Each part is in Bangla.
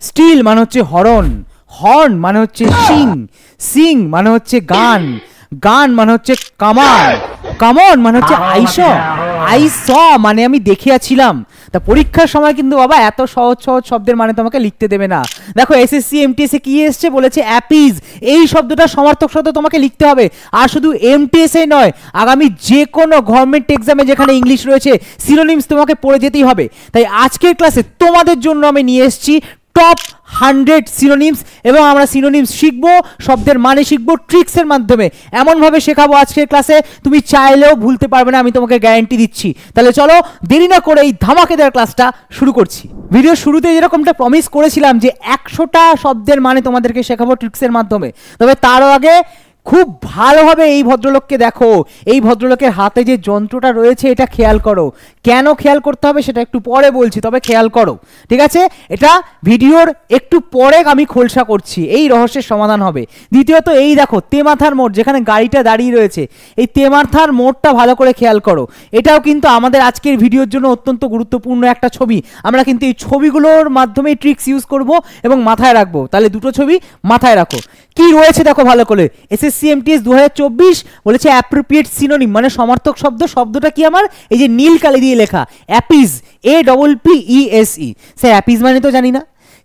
স্টিল মানে হচ্ছে হরন, হর্ন মানে হচ্ছে সিং, সিং মানে হচ্ছে গান, গান মানে হচ্ছে কামান, কামন মানে হচ্ছে আইস, আইস মানে আমি দেখিয়াছিলাম। তা পরীক্ষার সময় কিন্তু বাবা এত সহজ সহজ শব্দের মানে তোমাকে লিখতে দেবে না। দেখো এসএসসি এমটিএস এ কি এসছে বলেছে অ্যাপিজ, এই শব্দটা সমার্থক শব্দ তোমাকে লিখতে হবে। আর শুধু এমটিএস এ নয়, আগামী যে কোনো গভর্নমেন্ট এক্সামে যেখানে ইংলিশ রয়েছে সিনোনিমস তোমাকে পড়ে যেতেই হবে। তাই আজকের ক্লাসে তোমাদের জন্য আমি নিয়ে এসেছি টপ 100 সিনোনিমস, এবং আমরা সিনোনিমস শিখবো, শব্দের মানে শিখবো ট্রিক্সের মাধ্যমে, এমনভাবে শেখাবো আজকের ক্লাসে তুমি চাইলেও ভুলতে পারবে না, আমি তোমাকে গ্যারান্টি দিচ্ছি। তাহলে চলো দেরি না করে এই ধামাকেদার ক্লাসটা শুরু করছি। ভিডিও শুরুতে যেরকমটা প্রমিস করেছিলাম যে 100টা শব্দের মানে তোমাদেরকে শেখাবো ট্রিক্সের মাধ্যমে, তবে তারও আগে খুব ভালোভাবে এই ভদ্রলোককে দেখো। এই ভদ্রলোকের হাতে যে যন্ত্রটা রয়েছে এটা খেয়াল করো। কেন খেয়াল করতে হবে সেটা একটু পরে বলছি, তবে খেয়াল করো, ঠিক আছে? এটা ভিডিওর একটু পরে আমি খোলসা করছি, এই রহস্যের সমাধান হবে। দ্বিতীয়ত এই দেখো তেমাথার মোড়, যেখানে গাড়িটা দাঁড়িয়ে রয়েছে, এই তেমাথার মোড়টা ভালো করে খেয়াল করো। এটাও কিন্তু আমাদের আজকের ভিডিওর জন্য অত্যন্ত গুরুত্বপূর্ণ একটা ছবি। আমরা কিন্তু এই ছবিগুলোর মাধ্যমে ট্রিক্স ইউজ করব এবং মাথায় রাখবো। তাহলে দুটো ছবি মাথায় রাখো। কি রয়েছে দেখো ভালো করে, এসএসসি এমটিএস 2024 বলেছে অ্যাপ্রোপ্রিয়েট সিনোনিম মানে সমার্থক শব্দ। শব্দটা কি আমার, এই যে নীল কালি দিয়ে লেখা অ্যাপিজ, APPESE। স্যার অ্যাপিজ মানে তো জানি না,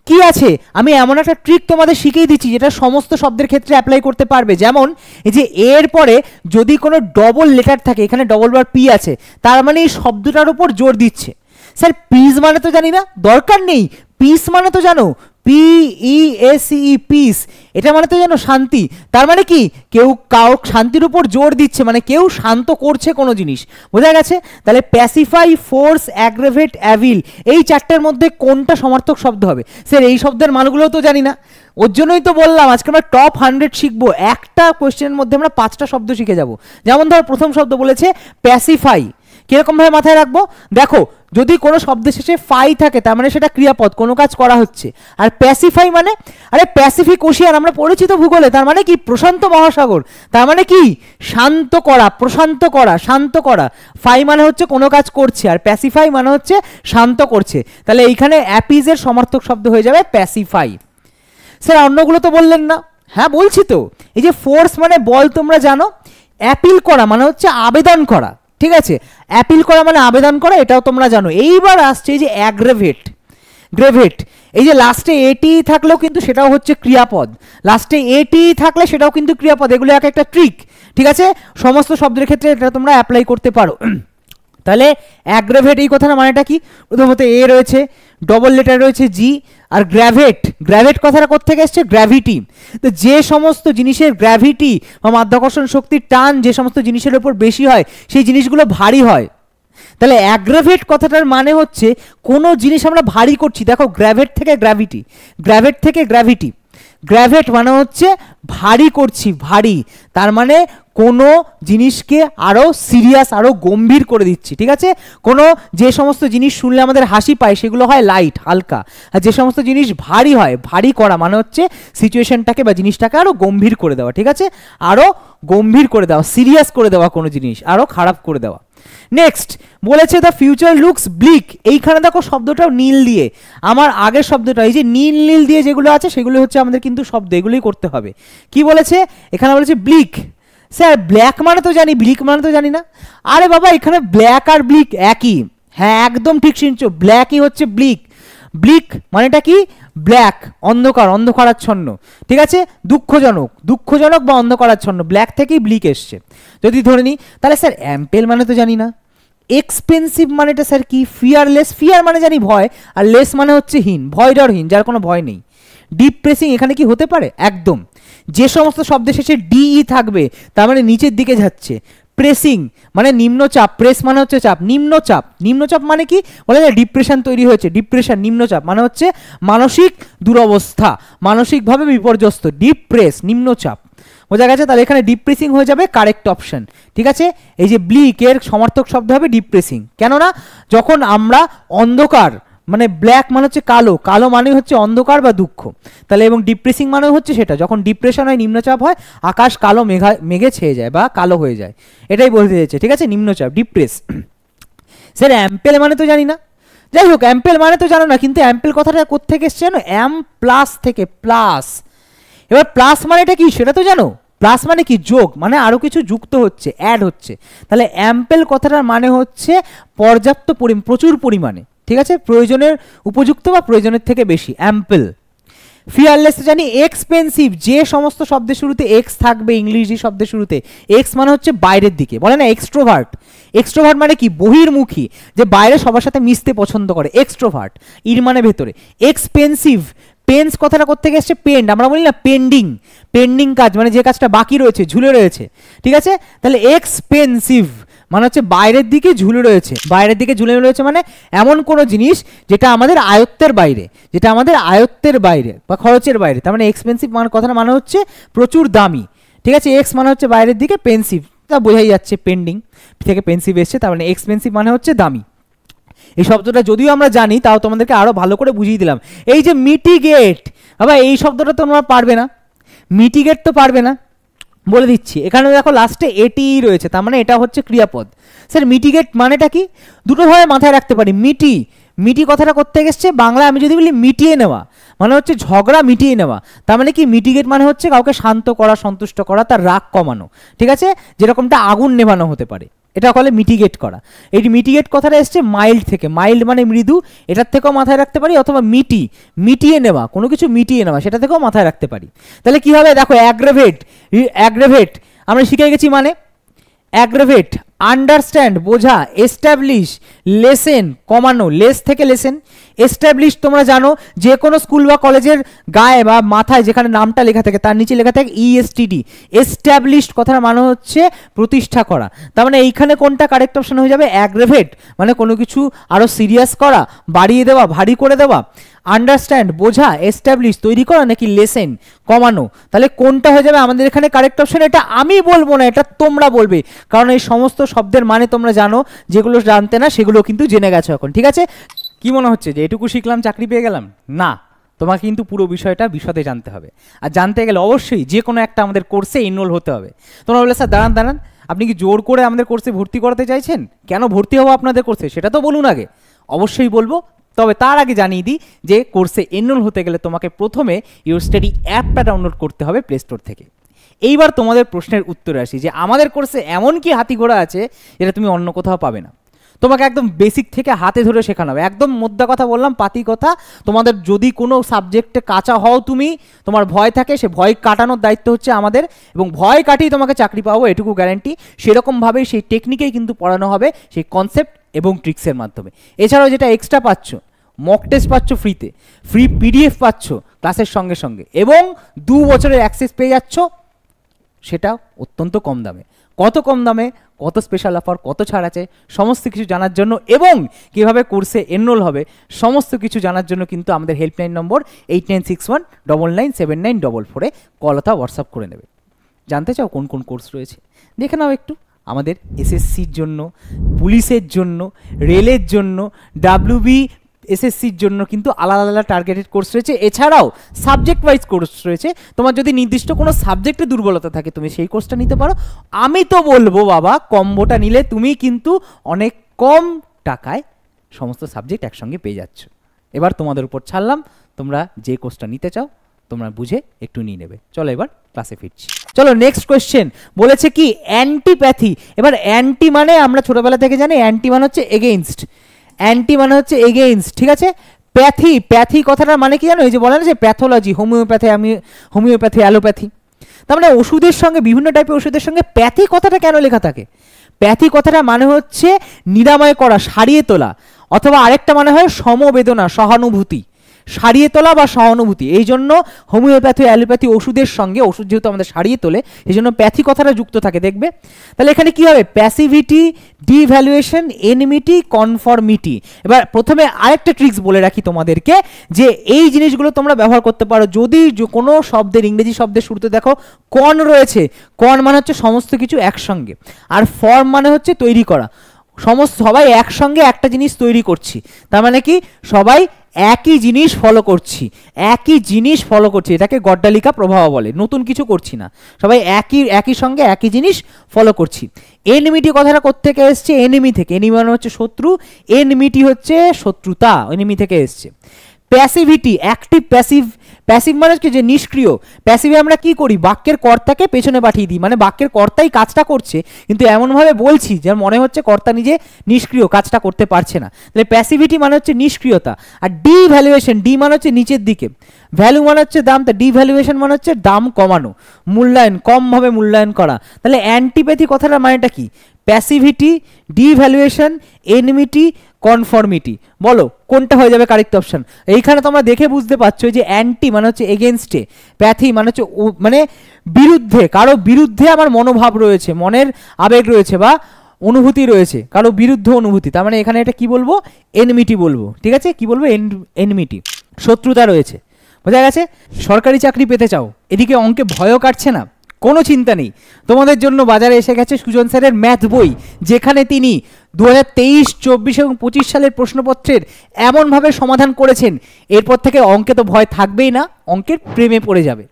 কি আছে? আমি এমন একটা ট্রিক তোমাদের শিখিয়ে দিচ্ছি যেটা সমস্ত শব্দের ক্ষেত্রে অ্যাপ্লাই করতে পারবে। যেমন এই যে এর পরে যদি কোনো ডবল লেটার থাকে, এখানে ডবল বার পি আছে, তার মানে এই শব্দটার উপর জোর দিচ্ছে। স্যার পিস মানে তো জানি না, দরকার নেই। পিস মানে তো জানো, PEACE, পিস, এটা মানে তো জানো শান্তি। তার মানে কি, কেউ কাউ শান্তির উপর জোর দিচ্ছে, মানে কেউ শান্ত করছে কোনো জিনিস, বোঝা গেছে? তাহলে প্যাসিফাই, ফোর্স, অ্যাগ্রাভেট, অ্যাভিল, এই চারটের মধ্যে কোনটা সমার্থক শব্দ হবে? স্যার এই শব্দের মানগুলোও তো জানি না, ওর জন্যই তো বললাম আজকে আমরা টপ 100 শিখবো। একটা কোয়েশ্চেনের মধ্যে আমরা 5টা শব্দ শিখে যাব। যেমন ধর প্রথম শব্দ বলেছে প্যাসিফাই, কিরকমভাবে মাথায় রাখবো? দেখো যদি কোনো শব্দের শেষে ফাই থাকে তার মানে সেটা ক্রিয়াপদ, কোনো কাজ করা হচ্ছে। আর প্যাসিফাই মানে, আরে প্যাসিফিক ওশিয়ান আমরা পরিচিত ভূগোলে, তার মানে কি প্রশান্ত মহাসাগর, তার মানে কি শান্ত করা, প্রশান্ত করা, শান্ত করা। ফাই মানে হচ্ছে কোনো কাজ করছে, আর প্যাসিফাই মানে হচ্ছে শান্ত করছে। তাহলে এইখানে অ্যাপিজের সমার্থক শব্দ হয়ে যাবে প্যাসিফাই। স্যার অন্যগুলো তো বললেন না। হ্যাঁ বলছি তো, এই যে ফোর্স মানে বল তোমরা জানো, অ্যাপিল করা মানে হচ্ছে আবেদন করা, ঠিক আছে? অ্যাপিল করা মানে আবেদন করা, এটাও তোমরা জানো। এইবার আসছে এই যে অ্যাগ্রেভেট, গ্রেভেট, এই যে লাস্টে এটি থাকলেও কিন্তু সেটাও হচ্ছে ক্রিয়াপদ, লাস্টে এটি থাকলে সেটাও কিন্তু ক্রিয়াপদ। এগুলো এক একটা ট্রিক, ঠিক আছে? সমস্ত শব্দের ক্ষেত্রে এটা তোমরা অ্যাপ্লাই করতে পারো। তাহলে অ্যাগ্রেভেট এই কথাটা মানেটা কি? প্রথমত এ রয়েছে, ডবল লেটার রয়েছে জি, আর গ্র্যাভেট, গ্র্যাভেট কথাটা কোত্থেকে এসছে? গ্র্যাভিটি। তো যে সমস্ত জিনিসের গ্র্যাভিটি বা মাধ্যাকর্ষণ শক্তির টান যে সমস্ত জিনিসের উপর বেশি হয় সেই জিনিসগুলো ভারী হয়। তাহলে অ্যাগ্রাভেট কথাটার মানে হচ্ছে কোনো জিনিস আমরা ভারী করছি। দেখো গ্র্যাভেট থেকে গ্র্যাভিটি, গ্র্যাভেট থেকে গ্র্যাভিটি, গ্র্যাভেট মানে হচ্ছে ভারী করছি, ভারী, তার মানে কোনো জিনিসকে আরও সিরিয়াস, আরও গম্ভীর করে দিচ্ছি, ঠিক আছে? কোনো যে সমস্ত জিনিস শুনলে আমাদের হাসি পায় সেগুলো হয় লাইট, হালকা, আর যে সমস্ত জিনিস ভারী হয়, ভারী করা মানে হচ্ছে সিচুয়েশনটাকে বা জিনিসটাকে আরও গম্ভীর করে দেওয়া, ঠিক আছে? আরও গম্ভীর করে দেওয়া, সিরিয়াস করে দেওয়া, কোনো জিনিস আরও খারাপ করে দেওয়া। নেক্সট বলেছে দ্য ফিউচার লুকস ব্লিক। এইখানে দেখো শব্দটাও নীল দিয়ে, আমার আগের শব্দটা এই যে নীল নীল দিয়ে যেগুলো আছে সেগুলো হচ্ছে আমাদের কিন্তু শব্দ, এগুলোই করতে হবে। কি বলেছে এখানে? বলেছে ব্লিক। স্যার ব্ল্যাক মানে তো জানি, ব্লিক মানে তো জানি না। আরে বাবা এখানে ব্ল্যাক আর ব্লিক একই। হ্যাঁ একদম ঠিক শুনছো, ব্ল্যাকই হচ্ছে ব্লিক। ব্লিক মানেটা কি? ব্ল্যাক, অন্ধকার, অন্ধকারাচ্ছন্ন, ঠিক আছে? দুঃখজনক, দুঃখজনক বা অন্ধকারাচ্ছন্ন, ব্ল্যাক থেকেই ব্লিক এসছে। যদি ধরে নিই তাহলে স্যার অ্যাম্পেল মানে তো জানি না। এক্সপেন্সিভ মানেটা স্যার কি? ফিয়ারলেস, ফিয়ার মানে জানি ভয়, আর লেস মানে হচ্ছে হীন, ভয় ডরহীন, যার কোনো ভয় নেই। ডিপ্রেসিং এখানে কি হতে পারে? একদম। যে সমস্ত শব্দের শেষে ডিই থাকবে তার মানে নিচের দিকে যাচ্ছে। প্রেসিং মানে নিম্নচাপ, প্রেস মানে হচ্ছে চাপ, নিম্নচাপ, নিম্নচাপ মানে কি? বলে না ডিপ্রেশন তৈরি হয়েছে, ডিপ্রেশন, নিম্নচাপ মানে হচ্ছে মানসিক দুরবস্থা, মানসিকভাবে বিপর্যস্ত, ডিপ্রেস, নিম্নচাপ, বোঝা গেছে? তাহলে এখানে ডিপ্রেসিং হয়ে যাবে কারেক্ট অপশন, ঠিক আছে? এই যে ব্লিক এর সমার্থক শব্দ হবে ডিপ্রেসিং। কেননা যখন আমরা অন্ধকার মানে ব্ল্যাক মানে হচ্ছে কালো, কালো মানে হচ্ছে অন্ধকার বা দুঃখ, তাহলে এবং ডিপ্রেসিং মানে হচ্ছে সেটা যখন ডিপ্রেশন হয়, নিম্নচাপ হয়, আকাশ কালো মেঘে ছেয়ে যায় বা কালো হয়ে যায়, এটাই বলতে চাইছে, ঠিক আছে? নিম্নচাপ, ডিপ্রেস। স্যার অ্যাম্পেল মানে তো জানি না। যাই হোক, অ্যাম্পেল মানে তো জানো না, কিন্তু অ্যাম্পেল কথাটা কোত্থেকে এসছে জানো? অ্যাম প্লাস থেকে, প্লাস। এবার প্লাস মানেটা কি সেটা তো জানো? প্লাস মানে কি? যোগ, মানে আরো কিছু যুক্ত হচ্ছে, অ্যাড হচ্ছে। তাহলে অ্যাম্পেল কথাটার মানে হচ্ছে পর্যাপ্ত প্রচুর পরিমাণে, ঠিক আছে, প্রয়োজনের উপযুক্ত বা প্রয়োজনের থেকে বেশি, অ্যাম্পেল। ফিয়ারলেস জানি এক্সপেন্সিভ, যে সমস্ত শব্দের শুরুতে এক্স থাকবে ইংরেজি শব্দের শুরুতে, এক্স মানে হচ্ছে বাইরের দিকে, বলে না এক্সট্রোভার্ট। এক্সট্রোভার্ট মানে কি? বহির্মুখী, যে বাইরে সবার সাথে মিশতে পছন্দ করে, এক্সট্রোভার্ট। ইর মানে ভেতরে। এক্সপেন্সিভ, পেন্স কথাটা কোত্থেকে এসছে? পেন্ড, আমরা বলি না পেন্ডিং, পেন্ডিং কাজ মানে যে কাজটা বাকি রয়েছে, ঝুলে রয়েছে, ঠিক আছে। তাহলে এক্সপেন্সিভ মানে হচ্ছে বাইরের দিকে ঝুলে রয়েছে, বাইরের দিকে ঝুলে রয়েছে মানে এমন কোনো জিনিস যেটা আমাদের আয়ত্তের বাইরে, যেটা আমাদের আয়ত্তের বাইরে বা খরচের বাইরে। তার মানে এক্সপেন্সিভ মানে কথাটা মানে হচ্ছে প্রচুর দামি, ঠিক আছে। এক্স মানে হচ্ছে বাইরের দিকে, পেন্সিভ তা বোঝাই যাচ্ছে, পেন্ডিং থেকে পেন্সিভ এসছে, তার মানে এক্সপেন্সিভ মানে হচ্ছে দামি। এই শব্দটা যদিও আমরা জানি, তাও তোমাদেরকে আরো ভালো করে বুঝিয়ে দিলাম। এই যে মিটিগেট, আবার এই শব্দটা তোমরা পারবে না, মিটিগেট তো পারবে না, বলে দিচ্ছি। এখানে দেখো লাস্টে এটি রয়েছে, তার মানে এটা হচ্ছে ক্রিয়াপদ। স্যার মিটিগেট মানেটা কি? দুটোভাবে মাথায় রাখতে পারি। মিটি, মিটি কথাটা কোত্থেকে এসছে? বাংলায় আমি যদি বলি মিটিয়ে নেওয়া, মানে হচ্ছে ঝগড়া মিটিয়ে নেওয়া। তার মানে কি? মিটিগেট মানে হচ্ছে কাউকে শান্ত করা, সন্তুষ্ট করা, তার রাগ কমানো, ঠিক আছে, যেরকমটা আগুন নেভানো হতে পারে, এটা বলে মিটিগেট করা। এই মিটিগেট কথাটা এসছে মাইল্ড থেকে, মাইল্ড মানে মৃদু, এটার থেকেও মাথায় রাখতে পারি। অথবা মিটি, মিটিয়ে নেওয়া, কোনো কিছু মিটিয়ে নেওয়া, সেটা থেকেও মাথায় রাখতে পারি। তাহলে কি হবে দেখো, অ্যাগ্রেভেট, অ্যাগ্রেভেট আমরা শিখে গেছি, মানে অ্যাগ্রেভেট আন্ডারস্ট্যান্ড বোঝা, এস্টাবলিশ লেসেন কমানো, লেস থেকে লেসেন। এস্টাবলিশ তোমরা জানো যে কোনো স্কুল বা কলেজের গায়ে বা মাথায় যেখানে নামটা লেখা থাকে তার নিচে লেখা থাকে ইএসটিডি, এস্টাবলিশড কথার মানে হচ্ছে প্রতিষ্ঠা করা। তার মানে এইখানে কোনটা কারেক্ট অপশন হয়ে যাবে? অ্যাগ্রেভেট মানে কোনো কিছু আরো সিরিয়াস করা, বাড়িয়ে দেওয়া, ভারী করে দেওয়া। আন্ডারস্ট্যান্ড বোঝা, এস্টাবলিশ তৈরি করা, নাকি লেসেন কমানো? তাহলে কোনটা হয়ে যাবে আমাদের এখানে কারেক্ট অপশন? এটা আমি বলবো না, এটা তোমরা বলবে, কারণ এই সমস্ত শব্দের মানে তোমরা জানো, যেগুলো জানতে না সেগুলো কিন্তু জেনে গেছো এখন, ঠিক আছে। কি মনে হচ্ছে যে এটুকু শিখলাম চাকরি পেয়ে গেলাম? না, তোমাকে কিন্তু পুরো বিষয়টা বিশদে জানতে হবে। আর জানতে গেলে অবশ্যই যে কোনো একটা আমাদের কোর্সে এনরোল হতে হবে। তোমরা বলে স্যার দাঁড়ান দাঁড়ান, আপনি কি জোর করে আমাদের কোর্সে ভর্তি করাতে চাইছেন? কেন ভর্তি হবো আপনাদের কোর্সে সেটা তো বলুন আগে। অবশ্যই বলবো, তবে তার আগে জানিয়ে দিই যে কোর্সে এনরোল হতে গেলে তোমাকে প্রথমে ইউর স্টাডি অ্যাপটা ডাউনলোড করতে হবে প্লে স্টোর থেকে। এইবার তোমাদের প্রশ্নের উত্তরে আসি যে আমাদের কোর্সে এমন কি হাতি ঘোড়া আছে যেটা তুমি অন্য কোথাও পাবে না। তোমাকে একদম বেসিক থেকে হাতে ধরে শেখানো হবে, একদম মোদ্দা কথা বললাম, পাতি কথা। তোমাদের যদি কোনো সাবজেক্টে কাঁচা হও, তুমি তোমার ভয় থাকে, সে ভয় কাটানোর দায়িত্ব হচ্ছে আমাদের, এবং ভয় কাটিয়ে তোমাকে চাকরি পাবো এটুকু গ্যারান্টি। সেরকমভাবেই সেই টেকনিকেই কিন্তু পড়ানো হবে, সেই কনসেপ্ট এবং ট্রিক্সের মাধ্যমে। এছাড়াও যেটা এক্সট্রা পাচ্ছ, মক টেস্ট পাচ্ছ ফ্রিতে, ফ্রি পিডিএফ পাচ্ছ ক্লাসের সঙ্গে সঙ্গে, এবং 2 বছরের অ্যাক্সেস পেয়ে যাচ্ছ, সেটা অত্যন্ত কম দামে। কত কম দামে, কত স্পেশাল অফার, কত ছাড় আছে, সমস্ত কিছু জানার জন্য এবং কীভাবে কোর্সে এনরোল হবে সমস্ত কিছু জানার জন্য কিন্তু আমাদের হেল্পলাইন নম্বর 8961997944 কল অথবা হোয়াটসঅ্যাপ করে নেবে। জানতে চাও কোন কোন কোর্স রয়েছে? দেখে নাও একটু। আমাদের এসএসসির জন্য, পুলিশের জন্য, রেলের জন্য, ডাব্লিউবি এসএসসির জন্য কিন্তু আলাদা আলাদা টার্গেটেড কোর্স রয়েছে। এছাড়াও সাবজেক্ট ওয়াইজ কোর্স রয়েছে। তোমার যদি নির্দিষ্ট কোনো সাবজেক্টে দুর্বলতা থাকে তুমি সেই কোর্সটা নিতে পারো। আমি তো বলবো বাবা, কম্বোটা নিলে তুমি কিন্তু অনেক কম টাকায় সমস্ত সাবজেক্ট একসঙ্গে পেয়ে যাচ্ছ। এবার তোমাদের উপর ছাড়লাম, তোমরা যে কোর্সটা নিতে চাও তোমরা বুঝে একটু নিয়ে নেবে। চলো এবার ক্লাসে ফিরছি। চলো নেক্সট কোয়েশ্চেন বলেছে কি অ্যান্টিপ্যাথি। এবার অ্যান্টি মানে আমরা ছোটবেলা থেকে জানি, অ্যান্টি মানে হচ্ছে এগেইনস্ট, অ্যান্টি মানে হচ্ছে এগেইনস্ট, ঠিক আছে। প্যাথি, প্যাথি কথাটার মানে কি জানো? এই যে বলে না যে প্যাথোলজি, হোমিওপ্যাথি, হোমিওপ্যাথি, অ্যালোপ্যাথি, তার মানে ওষুধের সঙ্গে, বিভিন্ন টাইপের ওষুধের সঙ্গে প্যাথি কথাটা কেন লেখা থাকে? প্যাথি কথাটা মানে হচ্ছে নিরাময় করা, সারিয়ে তোলা, অথবা আরেকটা মানে হয় সমবেদনা, সহানুভূতি, সারিয়ে তোলা বা সহানুভূতি। এই জন্য হোমিওপ্যাথি, অ্যালোপ্যাথি ওষুধের সঙ্গে, ওষুধ যেহেতু আমাদের সারিয়ে তোলে এই জন্য প্যাথি কথাটা যুক্ত থাকে, দেখবে। তাহলে এখানে কি হবে? প্যাসিভিটি, ডিভ্যালুয়েশন, এনিমিটি, কনফর্মিটি। এবার প্রথমে আরেকটা ট্রিক্স বলে রাখি তোমাদেরকে, যে এই জিনিসগুলো তোমরা ব্যবহার করতে পারো যদি কোনো শব্দের, ইংরেজি শব্দের শুরুতে দেখো কন রয়েছে। কন মানে হচ্ছে সমস্ত কিছু একসঙ্গে, আর ফর্ম মানে হচ্ছে তৈরি করা। সবাই একসঙ্গে একটা জিনিস তৈরি করছি, তার মানে কি সবাই একই জিনিস ফলো করছি, একই জিনিস ফলো করছি, এটাকে গড্ডালিকা প্রবাহ বলে। নতুন কিছু করছি না, সবাই একই সঙ্গে একই জিনিস ফলো করছি। এনিমিটি কথাটা কোত্থেকে এসছে? এনিমি থেকে। এনিমি মানে হচ্ছে শত্রু, এনিমিটি হচ্ছে শত্রুতা, এনিমি থেকে এসছে। প্যাসিভিটি, অ্যাক্টিভ প্যাসিভ। প্যাসিভ মানে হচ্ছে যে নিষ্ক্রিয়। প্যাসিভে আমরা কি করি? বাক্যের কর্তাকে পেছনে পাঠিয়ে দিই, মানে বাক্যের কর্তাই কাজটা করছে কিন্তু এমনভাবে বলছি যেন মনে হচ্ছে কর্তা নিজে নিষ্ক্রিয়, কাজটা করতে পারছে না। তাহলে প্যাসিভিটি মানে হচ্ছে নিষ্ক্রিয়তা। আর ডিভ্যালুয়েশন, ডি মানে হচ্ছে নিচের দিকে, ভ্যালু মানে হচ্ছে দাম, তা ডিভ্যালুয়েশন মানে হচ্ছে দাম কমানো, মূল্যায়ন, কমভাবে মূল্যায়ন করা। তাহলে অ্যান্টিপ্যাথি কথাটার মানেটা কি? প্যাসিভিটি, ডিভ্যালুয়েশন, এনিমিটি, কনফর্মিটি। বলো কোনটা হয়ে যাবে কারেক্ট অপশন? এইখানে তোমরা দেখে বুঝতে পারছো যে অ্যান্টি মানে হচ্ছে এগেনস্টে, প্যাথি মানে হচ্ছে মানে বিরুদ্ধে, কারো বিরুদ্ধে আমার মনোভাব রয়েছে, মনের আবেগ রয়েছে বা অনুভূতি রয়েছে, কারো বিরুদ্ধে অনুভূতি, তার মানে এখানে এটা কি বলবো? এনমিটি বলবো। ঠিক আছে, কি বলবো? এনমিটি, শত্রুতা রয়েছে। বোঝা গেছে? সরকারি চাকরি পেতে চাও, এদিকে অঙ্কে ভয়ও কাটছে না, কোনো চিন্তা নেই, তোমাদের জন্য বাজারে এসে গেছে সুজন স্যারের ম্যাথ বই, যেখানে তিনি 2023, 24 এবং 25 সালের প্রশ্নপত্রের এমনভাবে সমাধান করেছেন, এরপর থেকে অঙ্কে তো ভয় থাকবেই না, অঙ্কের প্রেমে পড়ে যাবে।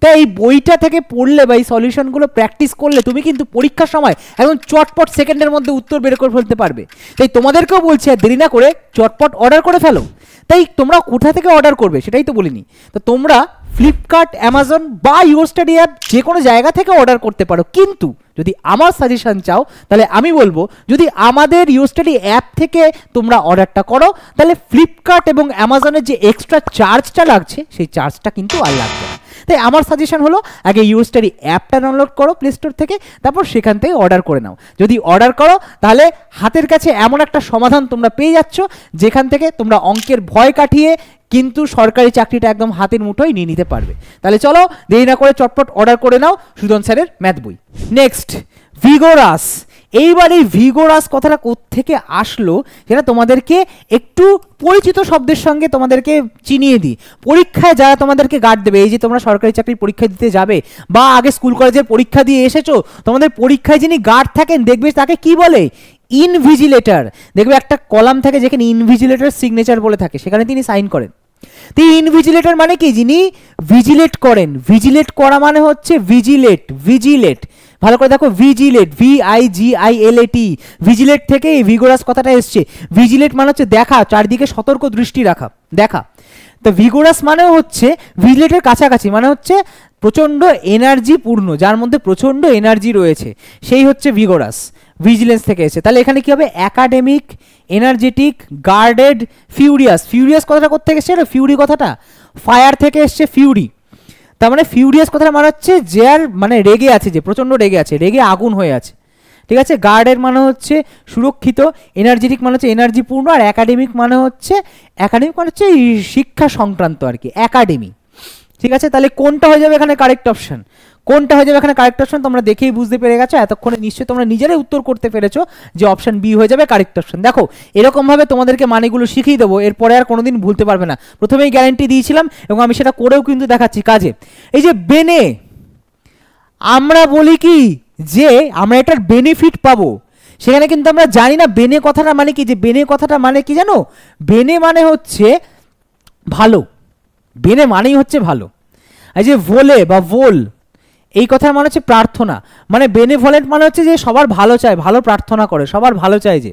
তাই এই বইটা থেকে পড়লে বা এই সলিউশনগুলো প্র্যাকটিস করলে তুমি কিন্তু পরীক্ষার সময় একদম চটপট সেকেন্ডের মধ্যে উত্তর বের করে ফেলতে পারবে। তাই তোমাদেরকেও বলছি আর দেরি না করে চটপট অর্ডার করে ফেলো। তাই তোমরা কোথা থেকে অর্ডার করবে সেটাই তো বলিনি, তো তোমরা ফ্লিপকার্ট, অ্যামাজন বা ইউর স্টাডি অ্যাপ যে কোনো জায়গা থেকে অর্ডার করতে পারো। কিন্তু যদি আমার সাজেশন চাও তাহলে আমি বলবো, যদি আমাদের ইউর স্টাডি অ্যাপ থেকে তোমরা অর্ডারটা করো তাহলে ফ্লিপকার্ট এবং অ্যামাজনের যে এক্সট্রা চার্জটা লাগছে সেই চার্জটা কিন্তু আর লাগবে না। তাই আমার সাজেশন হলো আগে ইউর স্টাডি অ্যাপটা ডাউনলোড করো প্লে স্টোর থেকে, তারপর সেখান থেকে অর্ডার করে নাও। যদি অর্ডার করো তাহলে হাতের কাছে এমন একটা সমাধান তোমরা পেয়ে যাচ্ছ যেখান থেকে তোমরা অঙ্কের ভয় কাটিয়ে কিন্তু সরকারি চাকরিটা একদম হাতের মুঠোয় নিয়ে নিতে পারবে। তাহলে চলো দেরি না করে চটপট অর্ডার করে নাও সুজন স্যারের ম্যাথ বই। Next, vigorous. এইবার এই ভিগোরাস কথাটা কোত্থেকে আসলো সেটা তোমাদেরকে একটু পরিচিত শব্দের সঙ্গে তোমাদেরকে চিনিয়ে দিই। পরীক্ষায় যারা তোমাদেরকে গার্ড দেবে, এই যে তোমরা সরকারি চাকরির পরীক্ষা দিতে যাবে বা আগে স্কুল কলেজের পরীক্ষা দিয়ে এসেছো, তোমাদের পরীক্ষায় যিনি গার্ড থাকেন দেখবে তাকে কি বলে? ইনভিজিলেটর। দেখবে একটা কলাম থাকে যেখানে ইনভিজিলেটর সিগনেচার বলে থাকে, সেখানে তিনি সাইন করেন। তো ইনভিজিলেটর মানে কি? যিনি ভিজিলেট করেন। ভিজিলেট করা মানে হচ্ছে ভিজিলেট, ভিজিলেট, ভালো করে দেখো, ভিজিলেট, VIGILAT, ভিজিলেট থেকে এই ভিগোরাস কথাটা এসছে। ভিজিলেট মানে হচ্ছে দেখা, চারদিকে সতর্ক দৃষ্টি রাখা, দেখা। তো ভিগোরাস মানে হচ্ছে ভিজিলেটের কাছাকাছি, মানে হচ্ছে প্রচণ্ড এনার্জি পূর্ণ, যার মধ্যে প্রচণ্ড এনার্জি রয়েছে, সেই হচ্ছে ভিগোরাস, ভিজিলেন্স থেকে এসে। তাহলে এখানে কি হবে? Academic, energetic, guarded, furious. Furious কথাটা কোথেকে এসছে? ফিউরি কথাটা ফায়ার থেকে এসছে, ফিউরি। তার মানে ফিউরিয়াস কথাটা মানে হচ্ছে যে আর মানে রেগে আছে, যে প্রচণ্ড রেগে আছে, রেগে আগুন হয়ে আছে। ঠিক আছে, গার্ডের মানে হচ্ছে সুরক্ষিত, এনার্জেটিক মানে হচ্ছে এনার্জিপূর্ণ, আর একাডেমিক মানে হচ্ছে শিক্ষা সংক্রান্ত আর কি, একাডেমি। ঠিক আছে, তাহলে কোনটা হয়ে যাবে এখানে কারেক্ট অপশন? কোনটা হয়ে যাবে এখানে কারেক্ট অপশন? তোমরা দেখেই বুঝতে পেরে গেছো, এতক্ষণে নিশ্চয়ই তোমরা নিজেরাই উত্তর করতে পেরেছো যে অপশন বি হয়ে যাবে কারেক্ট অপশন। দেখো এরকমভাবে তোমাদেরকে মানেগুলো শিখিয়ে দেবো, এরপরে আর কোনোদিন ভুলতে পারবে না। প্রথমেই গ্যারান্টি দিয়েছিলাম এবং আমি সেটা করেও কিন্তু দেখাচ্ছি কাজে। এই যে বেনে, আমরা বলি কি যে আমরা এটার বেনিফিট পাবো, সেখানে কিন্তু আমরা জানি না বেনে কথাটা মানে কি। যে বেনে কথাটা মানে কি জানো? বেনে মানে হচ্ছে ভালো, বেনে মানেই হচ্ছে ভালো। এই যে ভোলে বা ভোল, এই কথার মানে হচ্ছে প্রার্থনা, মানে বেনেভলেন্ট মানে হচ্ছে যে সবার ভালো চায়, ভালো প্রার্থনা করে, সবার ভালো চায় যে।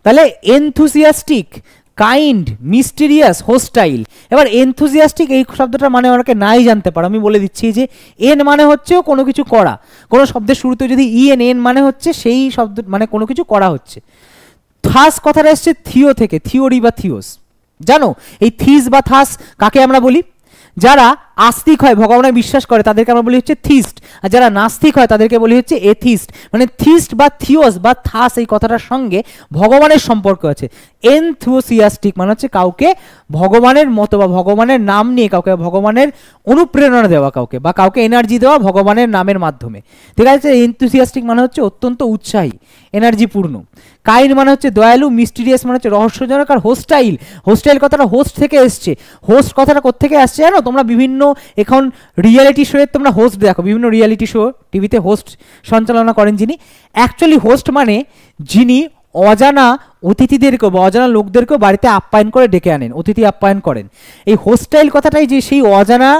তাহলে এনথুসিয়াস্টিক, কাইন্ড, মিস্টিরিয়াস, হোস্টাইল। এবার এনথুসিয়াস্টিক এই শব্দটার মানে অনেকে নাই জানতে পারো, আমি বলে দিচ্ছি যে এন মানে হচ্ছে কোনো কিছু করা, কোনো শব্দের শুরুতে যদি এন মানে হচ্ছে সেই শব্দ মানে কোনো কিছু করা হচ্ছে। থাস কথাটা এসছে থিও থেকে, থিওরি বা থিওস। জানো এই থিস বা থাস কাকে আমরা বলি? যারা আস্তিক হয়, ভগবানে বিশ্বাস করে, তাদেরকে আমরা বলি হচ্ছে থিস্ট, আর যারা নাস্তিক হয় তাদেরকে বলি হচ্ছে এথিস্ট। মানে থিস্ট বা থিওস বা থাস এই কথাটার সঙ্গে ভগবানের সম্পর্ক আছে। এনথুসিয়াস্টিক মানে হচ্ছে কাউকে ভগবানের মতো বা ভগবানের নাম নিয়ে কাউকে ভগবানের অনুপ্রেরণা দেওয়া, কাউকে বা কাউকে এনার্জি দেওয়া ভগবানের নামের মাধ্যমে। ঠিক আছে, এনথুসিয়াস্টিক মানে হচ্ছে অত্যন্ত উৎসাহী, এনার্জিপূর্ণ। কাইন্ড মানে হচ্ছে দয়ালু, মিস্টিরিয়াস মানে হচ্ছে রহস্যজনক, আর হোস্টাইল, হোস্টাইল কথাটা হোস্ট থেকে এসছে। হোস্ট কথাটা কোত্থেকে আসছে জানো? তোমরা বিভিন্ন এখন রিয়ালিটি শোয়ের তোমরা হোস্ট দেখো, বিভিন্ন রিয়ালিটি শো টিভিতে হোস্ট সঞ্চালনা করেন যিনি, অ্যাকচুয়ালি হোস্ট মানে যিনি অজানা অতিথিদেরকেও বা অজানা লোকদেরকেও বাড়িতে আপ্যায়ন করে ডেকে আনেন, অতিথি আপ্যায়ন করেন। এই হোস্টাইল কথাটাই যে সেই অজানা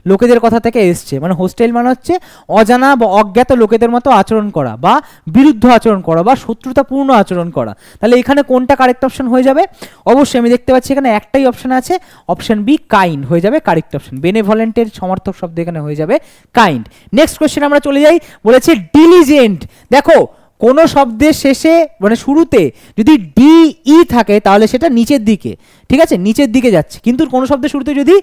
লোকেদের কথা থেকে এসছে, মানে হোস্টাইল মানে হচ্ছে অজানা বা অজ্ঞাত লোকেদের মতো আচরণ করা বা বিরুদ্ধ আচরণ করা বা শত্রুতাপূর্ণ আচরণ করা। তাহলে এখানে কোনটা কারেক্ট অপশন হয়ে যাবে? অবশ্যই আমি দেখতে পাচ্ছি এখানে একটাই অপশন আছে, অপশন বি কাইন্ড হয়ে যাবে কারেক্ট অপশন। বেনেভলেন্টের সমার্থক শব্দ এখানে হয়ে যাবে কাইন্ড। নেক্সট কোশ্চেন আমরা চলে যাই, বলেছে ডিলিজেন্ট। দেখো কোনো শব্দের শেষে মানে শুরুতে যদি ডি ই থাকে তাহলে সেটা নিচের দিকে, ঠিক আছে, নিচের দিকে যাচ্ছে। কিন্তু কোনো শব্দের শুরুতে যদি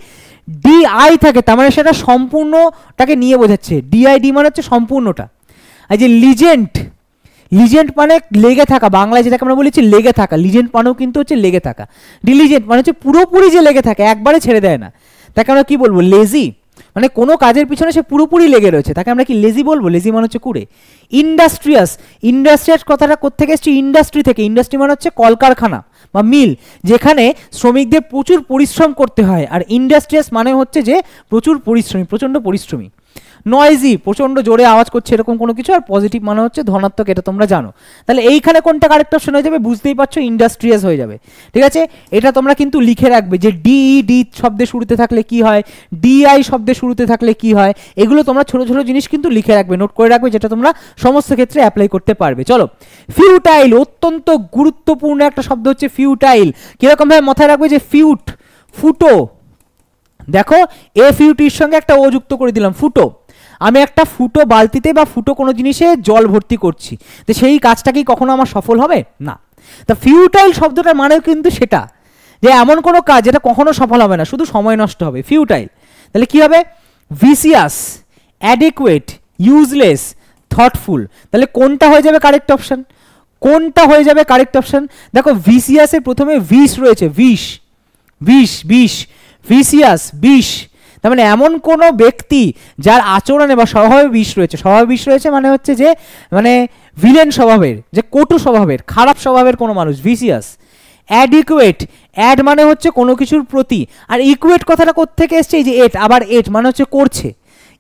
ডি আই থাকে তার মানে সেটা সম্পূর্ণটাকে নিয়ে বোঝাচ্ছে। ডিআইডি মানে হচ্ছে সম্পূর্ণটা। আর যে লিজেন্ট, লিজেন্ট মানে লেগে থাকা, বাংলায় যেটাকে আমরা বলেছি লেগে থাকা, লিজেন্ট মানেও কিন্তু হচ্ছে লেগে থাকা। ডিলিজেন্ট মানে হচ্ছে পুরোপুরি যে লেগে থাকে, একবারে ছেড়ে দেয় না, তাকে আমরা কি বলবো? লেজি। মানে কোনো কাজের পিছনে সে পুরোপুরি লেগে রয়েছে, তাকে আমরা কি লেজি বলবো? লেজি মানে হচ্ছে কুড়ে। ইন্ডাস্ট্রিয়াস, ইন্ডাস্ট্রিয়াস কথাটা কোত্থেকে এসছে? ইন্ডাস্ট্রি থেকে। ইন্ডাস্ট্রি মানে হচ্ছে কলকারখানা বা মিল, যেখানে শ্রমিকদের প্রচুর পরিশ্রম করতে হয়। আর ইন্ডাস্ট্রিয়াস মানে হচ্ছে যে প্রচুর পরিশ্রমী, প্রচণ্ড পরিশ্রমী। নয়েজি, প্রচণ্ড জোরে আওয়াজ করছে এরকম কোনো কিছু। আর পজিটিভ মানে হচ্ছে ধনাত্মক, এটা তোমরা জানো। তাহলে এইখানে কোনটা কারেক্ট অপশন হয়ে যাবে? বুঝতেই পারছো, ইন্ডাস্ট্রিয়াস হয়ে যাবে। ঠিক আছে, এটা তোমরা কিন্তু লিখে রাখবে যে ডি শব্দের শুরুতে থাকলে কি হয়, ডিআই শব্দের শুরুতে থাকলে কি হয়, এগুলো তোমরা ছোট ছোট জিনিস কিন্তু লিখে রাখবে, নোট করে রাখবে, যেটা তোমরা সমস্ত ক্ষেত্রে অ্যাপ্লাই করতে পারবে। চলো, ফিউটাইল, অত্যন্ত গুরুত্বপূর্ণ একটা শব্দ হচ্ছে ফিউটাইল। কিরকম ভাবে মাথায় রাখবে? যে ফিউট, ফুটো। দেখো এ ফিউটির সঙ্গে একটা ও যুক্ত করে দিলাম, ফুটো। আমি একটা ফুটো বালতিতে বা ফুটো কোনো জিনিসে জল ভর্তি করছি, তো সেই কাজটা কি কখনো আমার সফল হবে? না। তা ফিউটাইল শব্দটার মানেও কিন্তু সেটা, যে এমন কোনো কাজ যেটা কখনো সফল হবে না, শুধু সময় নষ্ট হবে, ফিউটাইল। তাহলে কি হবে? Vicious, adequate, useless, thoughtful. তাহলে কোনটা হয়ে যাবে কারেক্ট অপশন? কোনটা হয়ে যাবে কারেক্ট অপশন? দেখো ভিসিয়াসের প্রথমে ভিস রয়েছে, বিষ, বিষ, বিষ, ভিসিয়াস, বিষ। তার মানে এমন কোনো ব্যক্তি যার আচরণে বা স্বভাবে বিষ রয়েছে। স্বভাবে বিষ রয়েছে মানে হচ্ছে যে মানে ভিলেন স্বভাবের, যে কটু স্বভাবের, খারাপ স্বভাবের কোনো মানুষ, ভিসিয়াস। অ্যাডিকুয়েট, অ্যাড মানে হচ্ছে কোনো কিছুর প্রতি, আর ইকুয়েট কথাটা কোত্থেকে এসছে? এই যে এট, আবার এট মানে হচ্ছে করছে।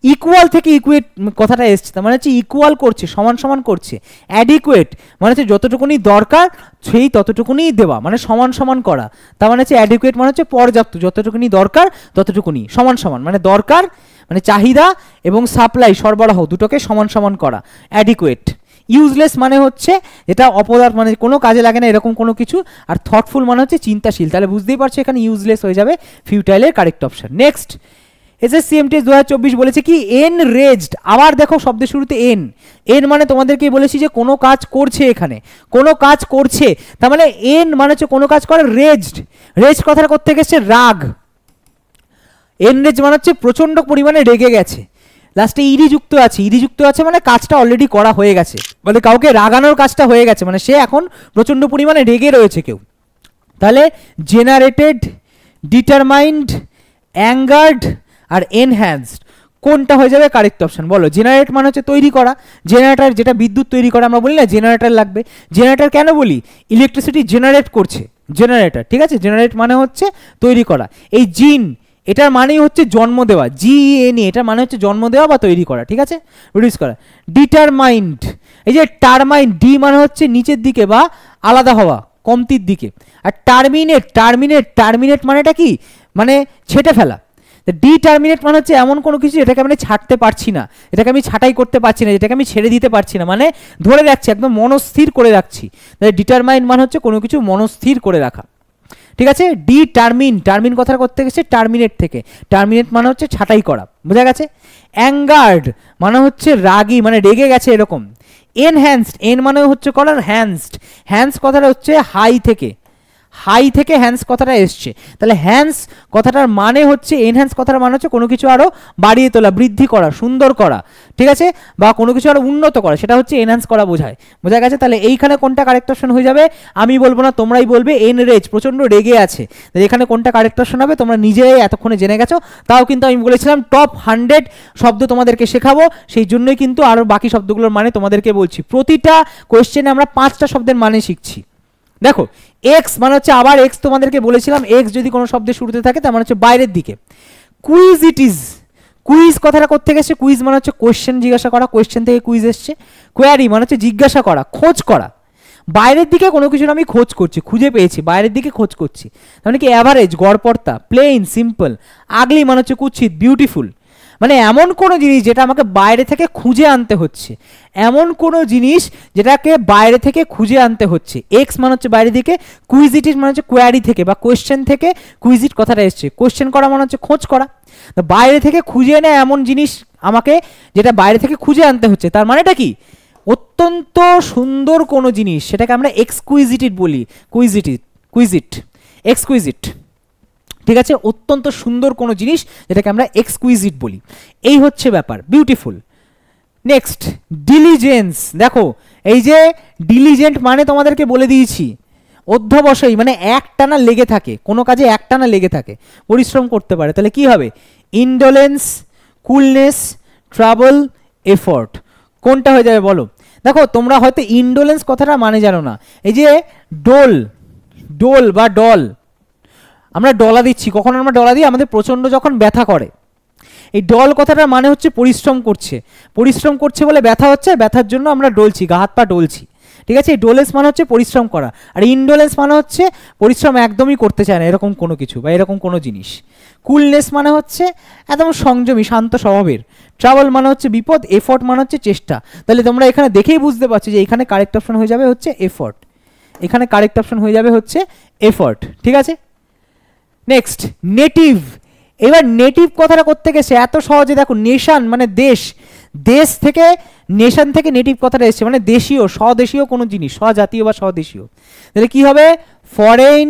ইকুয়াল থেকে ইকুয়েট কথাটা এসছে, তার মানে হচ্ছে ইকুয়াল করছে, সমান সমান করছে। অ্যাডিকুয়েট মানে হচ্ছে যতটুকুনি দরকার সেই ততটুকুনি দেওয়া, মানে সমান সমান করা। তার মানে হচ্ছে অ্যাডিকুয়েট মানে হচ্ছে পর্যাপ্ত, যতটুকুনি দরকার ততটুকুনি, সমান সমান, মানে দরকার মানে চাহিদা এবং সাপ্লাই, সরবরাহ, দুটোকে সমান সমান করা, অ্যাডিকুয়েট। ইউজলেস মানে হচ্ছে এটা অপদার্থ, মানে কোনো কাজে লাগে না এরকম কোনো কিছু। আর থটফুল মানে হচ্ছে চিন্তাশীল। তাহলে বুঝতেই পারছো এখানে ইউজলেস হয়ে যাবে ফিউটাইলের correct option. Next, SSC MTS 2024 বলেছে কি এনরেজড। আবার দেখো শব্দের শুরুতে এন, এন মানে তোমাদেরকে বলেছি যে কোনো কাজ করছে, এখানে কোনো কাজ করছে, তার মানে এন মানে হচ্ছে কোনো কাজ করে। রেজড, রেজড কথাটা কোত্থেকে এসছে? রাগ। এনরেজ মানে হচ্ছে প্রচণ্ড পরিমাণে রেগে গেছে। লাস্টে ইডি যুক্ত আছে, ইডি যুক্ত আছে মানে কাজটা অলরেডি করা হয়ে গেছে, মানে কাউকে রাগানোর কাজটা হয়ে গেছে, মানে সে এখন প্রচণ্ড পরিমাণে রেগে রয়েছে কেউ। তাহলে জেনারেটেড, ডিটারমাইন্ড, অ্যাঙ্গার্ড আর এনহ্যান্সড, কোনটা হয়ে যাবে কারেক্ট অপশন? বলো। জেনারেট মানে হচ্ছে তৈরি করা, জেনারেটর যেটা বিদ্যুৎ তৈরি করে, আমরা বলি না জেনারেটর লাগবে। জেনারেটর কেন বলি? ইলেকট্রিসিটি জেনারেট করছে, জেনারেটর, ঠিক আছে। জেনারেট মানে হচ্ছে তৈরি করা। এই জিন, এটার মানেই হচ্ছে জন্ম দেওয়া, জিএনই, এটার মানে হচ্ছে জন্ম দেওয়া বা তৈরি করা, ঠিক আছে, প্রডিউস করা। ডিটারমাইন্ড, এই যে টারমাইন্ড, ডি মানে হচ্ছে নিচের দিকে বা আলাদা হওয়া, কমতির দিকে। আর টার্মিনেট, টার্মিনেট, টার্মিনেট মানেটা কি? মানে ছেটে ফেলা। ডিটারমিনেট মানে হচ্ছে এমন কোনো কিছু যেটাকে আমি ছাড়তে পারছি না, এটাকে আমি ছাঁটাই করতে পারছি না, যেটাকে আমি ছেড়ে দিতে পারছি না, মানে ধরে রাখছি, একদম মনস্থির করে রাখছি। তাহলে ডিটারমাইন্ড মানে হচ্ছে কোনো কিছু মনস্থির করে রাখা, ঠিক আছে। ডিটারমিন, টার্মিন কথাটা করতে গেছে টার্মিনেট থেকে, টার্মিনেট মানে হচ্ছে ছাঁটাই করা, বোঝা গেছে। অ্যাঙ্গার্ড মানে হচ্ছে রাগী, মানে রেগে গেছে এরকম। এনহ্যান্সড, এন মানে হচ্ছে করার, হ্যান্সড, হ্যান্স কথাটা হচ্ছে হাই থেকে, হাই থেকে হ্যান্স কথাটা এসছে। তাহলে হ্যান্স কথাটার মানে হচ্ছে, এনহ্যান্স কথাটার মানে হচ্ছে কোনো কিছু আরও বাড়িয়ে তোলা, বৃদ্ধি করা, সুন্দর করা, ঠিক আছে, বা কোনো কিছু আরও উন্নত করা, সেটা হচ্ছে এনহ্যান্স করা বোঝায়, বোঝা গেছে। তাহলে এইখানে কোনটা কারেক্ট অপশন হয়ে যাবে? আমি বলবো না, তোমরাই বলবে। এনরেজ, প্রচণ্ড রেগে আছে। তাহলে এখানে কোনটা কারেক্ট অপশন হবে তোমরা নিজেই এতক্ষণে জেনে গেছো। তাও কিন্তু আমি বলেছিলাম টপ 100 শব্দ তোমাদেরকে শেখাবো, সেই জন্যই কিন্তু আরও বাকি শব্দগুলোর মানে তোমাদেরকে বলছি। প্রতিটা কোয়েশ্চেনে আমরা 5টা শব্দের মানে শিখছি। দেখো এক্স মানে হচ্ছে, আবার এক্স তোমাদেরকে বলেছিলাম, এক্স যদি কোনো শব্দের শুরুতে থাকে তার মানে হচ্ছে বাইরের দিকে। কুইজ, ইট ইজ, কুইজ কথাটা কোত্থেকে এসছে? কুইজ মানে হচ্ছে কোয়েশ্চেন জিজ্ঞাসা করা, কোয়েশ্চেন থেকে কুইজ এসছে। কোয়ারি মানে হচ্ছে জিজ্ঞাসা করা, খোঁজ করা। বাইরের দিকে কোনো কিছুর আমি খোঁজ করছি, খুঁজে পেয়েছি, বাইরের দিকে খোঁজ করছি, তার মানে কি অ্যাভারেজ, গড়পড়তা, প্লেন, সিম্পল। আগলি মানে হচ্ছে কুৎসিত, বিউটিফুল, মানে এমন কোনো জিনিস যেটা আমাকে বাইরে থেকে খুঁজে আনতে হচ্ছে, এমন কোনো জিনিস যেটাকে বাইরে থেকে খুঁজে আনতে হচ্ছে। এক্স মানে হচ্ছে বাইরে দিকে, কুইজিটিভ মানে হচ্ছে কোয়ারি থেকে বা কোয়েশ্চেন থেকে কুইজিট কথাটা এসছে, কোয়েশ্চেন করা মানে হচ্ছে খোঁজ করা। তো বাইরে থেকে খুঁজে এনে এমন জিনিস আমাকে যেটা বাইরে থেকে খুঁজে আনতে হচ্ছে, তার মানেটা কি? অত্যন্ত সুন্দর কোনো জিনিস, সেটাকে আমরা এক্সকুইজিটিভ বলি, কুইজিট, এক্সকুইজিট, ঠিক আছে? অত্যন্ত সুন্দর কোনো জিনিস যেটাকে আমরা এক্সকুইজিট বলি, এই হচ্ছে ব্যাপার, বিউটিফুল। Next, diligence. দেখো এই যে ডিলিজেন্ট মানে তোমাদেরকে বলে দিয়েছি অধ্যবসায়ী, মানে একটানা লেগে থাকে, কোনো কাজে একটানা লেগে থাকে, পরিশ্রম করতে পারে। তাহলে কি হবে? ইন্ডোলেন্স, কুলনেস, ট্রাবল, এফোর্ট, কোনটা হয়ে যাবে বলো? দেখো তোমরা হয়তো ইন্ডোলেন্স কথাটা মানে জানো না। এই যে ডোল বা ডল, আমরা ডলা দিচ্ছি, কখন আমরা ডলা দিই? আমাদের প্রচণ্ড যখন ব্যথা করে। এই ডল কথাটার মানে হচ্ছে পরিশ্রম করছে, পরিশ্রম করছে বলে ব্যথা হচ্ছে, ব্যথার জন্য আমরা ডলছি, গা হাত পা ডলছি, ঠিক আছে? এই ডোলেন্স মানে হচ্ছে পরিশ্রম করা, আর ইন্ডোলেন্স মানে হচ্ছে পরিশ্রম একদমই করতে চায় না, এরকম কোনো কিছু বা এরকম কোনো জিনিস। কুলনেস মানে হচ্ছে একদম সংযমী, শান্ত স্বভাবের। ট্রাভেল মানে হচ্ছে বিপদ, এফোর্ট মানে হচ্ছে চেষ্টা। তাহলে তোমরা এখানে দেখেই বুঝতে পারছো যে এখানে কারেক্ট অপশন হয়ে যাবে হচ্ছে এফোর্ট, এখানে কারেক্ট অপশন হয়ে যাবে হচ্ছে এফোর্ট, ঠিক আছে? Next, native. এবার নেটিভ কথাটা করতে গেছে এত সহজে, দেখো নেশন মানে দেশ, দেশ থেকে, নেশন থেকে নেটিভ কথাটা এসছে, মানে দেশীয়, স্বদেশীয় কোনো জিনিস, স্বজাতীয় বা স্বদেশীয়। তাহলে কি হবে? Foreign,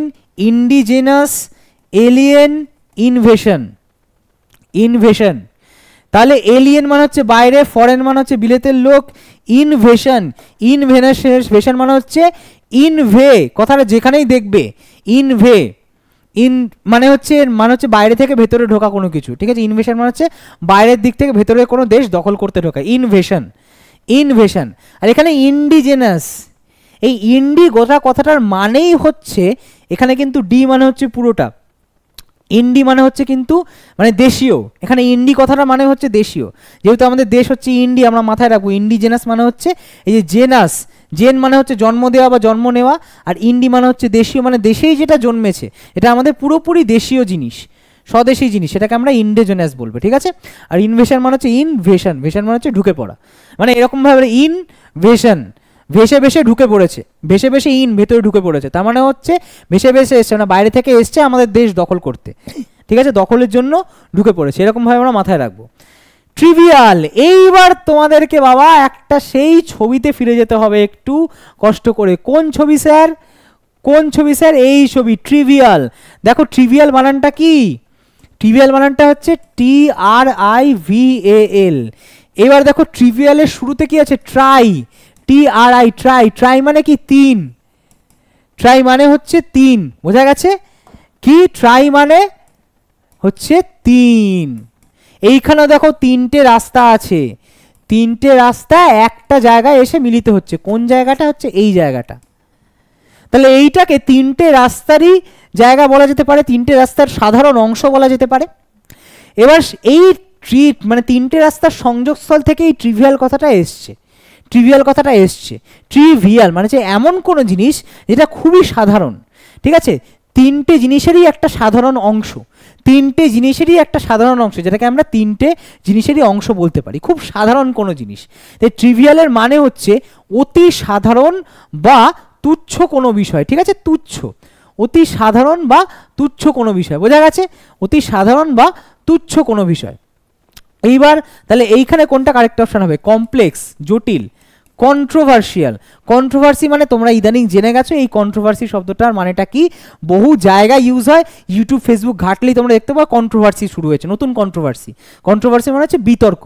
indigenous, alien, invasion, invasion. তাহলে এলিয়েন মানে হচ্ছে বাইরে, ফরেন মানে হচ্ছে বিলেতের লোক, ইনভেশন, ইনভেশন মানে হচ্ছে ইনভে, কথাটা যেখানেই দেখবে ইনভে, মানে হচ্ছে বাইরে থেকে ভেতরে ঢোকা কোনো কিছু, ঠিক আছে? ইনভেশন মানে হচ্ছে বাইরের দিক থেকে ভেতরে কোনো দেশ দখল করতে ঢোকা, ইনভেশন, ইনভেশন। আর এখানে ইন্ডিজেনাস, এই ইন্ডি গোটা কথাটার মানেই হচ্ছে, এখানে কিন্তু ডি মানে হচ্ছে পুরোটা, ইন্ডি মানে হচ্ছে কিন্তু মানে দেশীয়, এখানে ইন্ডি কথাটা মানে হচ্ছে দেশীয়, যেহেতু আমাদের দেশ হচ্ছে ইন্ডি, আমরা মাথায় রাখবো। ইন্ডিজেনাস মানে হচ্ছে এই যে জেনাস, জেন মানে হচ্ছে জন্ম দেওয়া বা জন্ম নেওয়া, আর ইন্ডি মানে হচ্ছে দেশীয়, মানে দেশেই যেটা জন্মেছে, এটা আমাদের পুরোপুরি দেশীয় জিনিস, স্বদেশী জিনিস, সেটাকে আমরা ইন্ডিজেনাস বলবো, ঠিক আছে? আর ইনভেশন মানে হচ্ছে ইনভেশন, ভেশন মানে হচ্ছে ঢুকে পড়া, মানে এরকমভাবে ইনভেশন, ভেসে ভেসে ঢুকে পড়েছে, ভেসে ভেসে ভেতরে ঢুকে পড়েছে, তার মানে হচ্ছে ভেসে ভেসে এসছে, না বাইরে থেকে এসছে আমাদের দেশ দখল করতে, ঠিক আছে? দখলের জন্য ঢুকে পড়েছে, এরকমভাবে আমরা মাথায় রাখবো। ট্রিভিয়াল। এইবার তোমাদেরকে বাবা একটা সেই ছবিতে ফিরে যেতে হবে একটু কষ্ট করে। কোন ছবি স্যার? কোন ছবি স্যার? এই ছবি, ট্রিভিয়াল। দেখো ট্রিভিয়াল বানানটা কি? ট্রিভিয়াল বানানটা হচ্ছে TRIVAL। এবার দেখো ট্রিভিয়ালের শুরুতে কি আছে? ট্রাই, TRI, ট্রাই, ট্রাই মানে কি? তিন, ট্রাই মানে হচ্ছে তিন, বোঝা গেছে? কি? ট্রাই মানে হচ্ছে তিন। এইখানেও দেখো তিনটে রাস্তা আছে, তিনটে রাস্তা একটা জায়গায় এসে মিলিত হচ্ছে, কোন জায়গাটা? হচ্ছে এই জায়গাটা। তাহলে এইটাকে তিনটে রাস্তারই জায়গা বলা যেতে পারে, তিনটে রাস্তার সাধারণ অংশ বলা যেতে পারে। এবার এই মানে তিনটে রাস্তার সংযোগস্থল থেকে এই ট্রিভিয়াল কথাটা এসছে, ট্রিভিয়াল কথাটা এসছে। ট্রিভিয়াল মানে হচ্ছে এমন কোনো জিনিস যেটা খুবই সাধারণ, ঠিক আছে? তিনটে জিনিসেরই একটা সাধারণ অংশ, তিনটে জিনিসেরই একটা সাধারণ অংশ, যেটাকে আমরা তিনটে জিনিসেরই অংশ বলতে পারি, খুব সাধারণ কোনো জিনিস। তাই ট্রিভিয়ালের মানে হচ্ছে অতি সাধারণ বা তুচ্ছ কোনো বিষয়, ঠিক আছে? তুচ্ছ, অতি সাধারণ বা তুচ্ছ কোনো বিষয়, বোঝা গেছে? অতি সাধারণ বা তুচ্ছ কোনো বিষয়। এইবার তাহলে এইখানে কোনটা কারেক্ট অপশন হবে? কমপ্লেক্স, জটিল, কন্ট্রোভার্সিয়াল। কন্ট্রোভার্সি মানে তোমরা ইদানিং জেনে গেছো এই কন্ট্রোভার্সি শব্দটার মানেটা কি, বহু জায়গায় ইউজ হয়, ইউটিউব ফেসবুক ঘাটলেই তোমরা দেখতে পাও কন্ট্রোভার্সি শুরু হয়েছে, নতুন কন্ট্রোভার্সি। কন্ট্রোভার্সি মানে হচ্ছে বিতর্ক।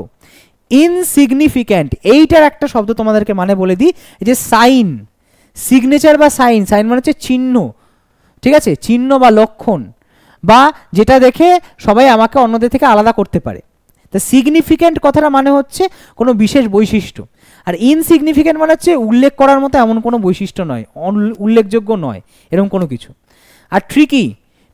ইনসিগনিফিক্যান্ট, এইটার একটা শব্দ তোমাদেরকে মানে বলে দিই, এই যে সাইন, সিগনেচার বা সাইন, সাইন মানে হচ্ছে চিহ্ন, ঠিক আছে? চিহ্ন বা লক্ষণ, বা যেটা দেখে সবাই আমাকে অন্যদের থেকে আলাদা করতে পারে। তা সিগনিফিক্যান্ট কথাটা মানে হচ্ছে কোনো বিশেষ বৈশিষ্ট্য, আর ইনসিগনিফিক্যান্ট মানে হচ্ছে উল্লেখ করার মতো এমন কোনো বৈশিষ্ট্য নয়, উল্লেখযোগ্য নয় এরকম কোনো কিছু। আর ট্রিকি,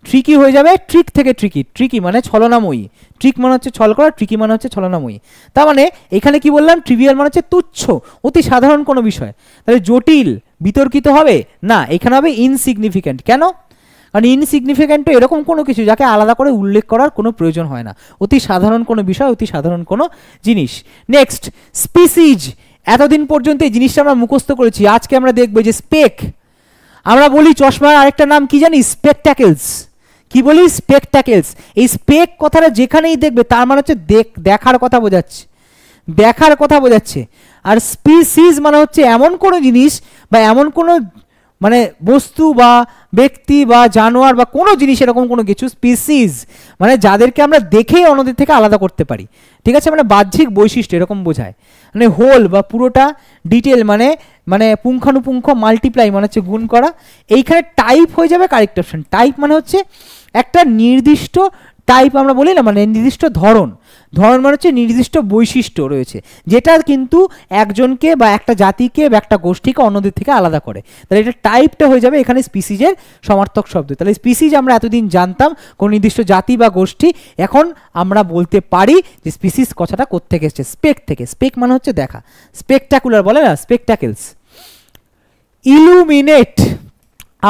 ট্রিকি হয়ে যাবে ট্রিক থেকে ট্রিকি, ট্রিকি মানে ছলনাময়ী, ট্রিক মানে হচ্ছে ছল করা, ট্রিকি মানে হচ্ছে ছলনাময়ী। তার মানে এখানে কি বললাম? ট্রিভিয়াল মানে হচ্ছে তুচ্ছ, অতি সাধারণ কোনো বিষয়। তাহলে জটিল বিতর্কিত হবে না, এখানে হবে ইনসিগনিফিক্যান্ট। কেন? কারণ ইনসিগনিফিক্যান্ট তো এরকম কোনো কিছু যাকে আলাদা করে উল্লেখ করার কোনো প্রয়োজন হয় না, অতি সাধারণ কোনো বিষয়, অতি সাধারণ কোনো জিনিস। নেক্সট স্পিসিজ, এতদিন পর্যন্ত এই জিনিসটা আমরা মুখস্থ করেছি, আজকে আমরা দেখব যে স্পেক, আমরা বলি চশমার আরেকটা নাম কি জানি, স্পেকট্যাকেলস। কি বলি? স্পেকট্যাকেলস। এই স্পেক কথাটা যেখানেই দেখবে তার মানে হচ্ছে দেখার কথা বোঝাচ্ছে, দেখার কথা বোঝাচ্ছে। আর স্পিসিস মানে হচ্ছে এমন কোনো জিনিস বা এমন কোনো মানে বস্তু বা ব্যক্তি বা জানোয়ার বা কোনো জিনিস, এরকম কোনো কিছু স্পিসিস মানে যাদেরকে আমরা দেখেই অন্যদের থেকে আলাদা করতে পারি, ঠিক আছে, মানে বাহ্যিক বৈশিষ্ট্য এরকম বোঝায়। মানে হোল বা পুরোটা, ডিটেল মানে মানে পুঙ্খানুপুঙ্খ, মাল্টিপ্লাই মানে হচ্ছে গুণ করা। এইখানে টাইপ হয়ে যাবে কারেক্ট অপশন। টাইপ মানে হচ্ছে একটা নির্দিষ্ট টাইপ, আমরা বলি না মানে নির্দিষ্ট ধরন, ধরন মানে হচ্ছে নির্দিষ্ট বৈশিষ্ট্য রয়েছে যেটা কিন্তু একজনকে বা একটা জাতিকে বা একটা গোষ্ঠীকে অন্যদের থেকে আলাদা করে। তাহলে এটা টাইপটা হয়ে যাবে এখানে স্পিসিজের সমার্থক শব্দ। তাহলে স্পিসিজ আমরা এতদিন জানতাম কোন নির্দিষ্ট জাতি বা গোষ্ঠী, এখন আমরা বলতে পারি যে স্পিসিজ কথাটা কোত্থেকে এসেছে, স্পেক থেকে। স্পেক মানে হচ্ছে দেখা, স্পেকট্যাকুলার বলে না, স্পেকট্যাকেলস। ইলুমিনেট,